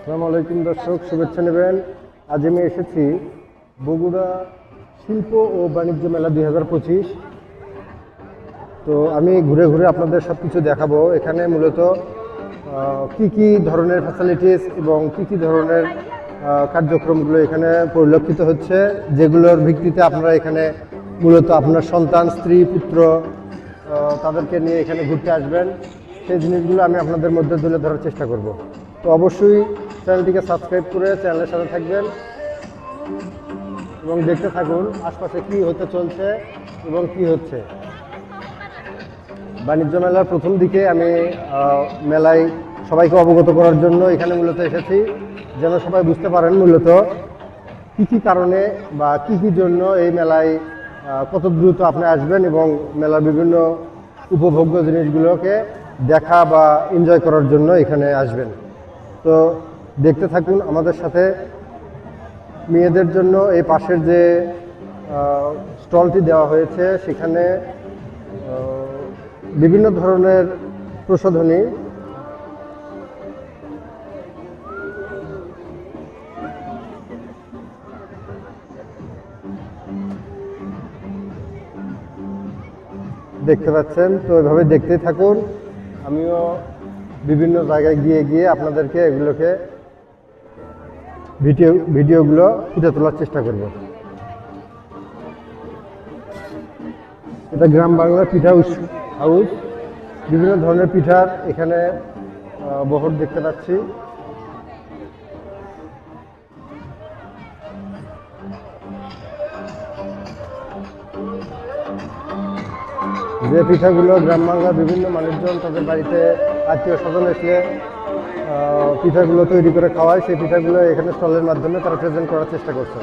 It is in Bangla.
আসসালামু আলাইকুম দর্শক, শুভেচ্ছা নেবেন। আজ আমি এসেছি বগুড়া শিল্প ও বাণিজ্য মেলা 2025। তো আমি ঘুরে ঘুরে আপনাদের সব কিছু দেখাবো। এখানে মূলত কি কি ধরনের ফ্যাসিলিটিস এবং কি কি ধরনের কার্যক্রমগুলো এখানে পরিলক্ষিত হচ্ছে, যেগুলোর ভিত্তিতে আপনারা এখানে মূলত আপনার সন্তান, স্ত্রী, পুত্র তাদেরকে নিয়ে এখানে ঘুরতে আসবেন। সেই জিনিসগুলো আমি আপনাদের মধ্যে তুলে ধরার চেষ্টা করব। তো অবশ্যই চ্যানেলটিকে সাবস্ক্রাইব করে চ্যানেলের সাথে থাকবেন এবং দেখতে থাকুন আশপাশে কি হতে চলছে এবং কি হচ্ছে। বাণিজ্য মেলার প্রথম দিকে আমি মেলায় সবাইকে অবগত করার জন্য এখানে মূলত এসেছি, যেন সবাই বুঝতে পারেন মূলত কী কী কারণে বা কী কী জন্য এই মেলায় কত দ্রুত আপনি আসবেন এবং মেলার বিভিন্ন উপভোগ্য জিনিসগুলোকে দেখা বা এনজয় করার জন্য এখানে আসবেন। তো দেখতে থাকুন আমাদের সাথে। মেয়েদের জন্য এই পাশের যে স্টলটি দেওয়া হয়েছে, সেখানে বিভিন্ন ধরনের প্রসাধনী, দেখতে পাচ্ছেন। তো এভাবে দেখতেই থাকুন, আমিও বিভিন্ন জায়গায় গিয়ে গিয়ে আপনাদেরকে এগুলোকে ভিডিওগুলো ফুটে তোলার চেষ্টা করব। এটা গ্রাম বাংলার পিঠা হাউস। বিভিন্ন ধরনের পিঠার এখানে বহর দেখতে পাচ্ছি। যে পিঠাগুলো গ্রাম বাংলার বিভিন্ন মানুষজন তাদের বাড়িতে আত্মীয় স্বজন এসলে পিঠাগুলো তৈরি করে খাওয়ায়, সেই পিঠাগুলো এখানে স্টলের মাধ্যমে তারা প্রেজেন্ট করার চেষ্টা করছে।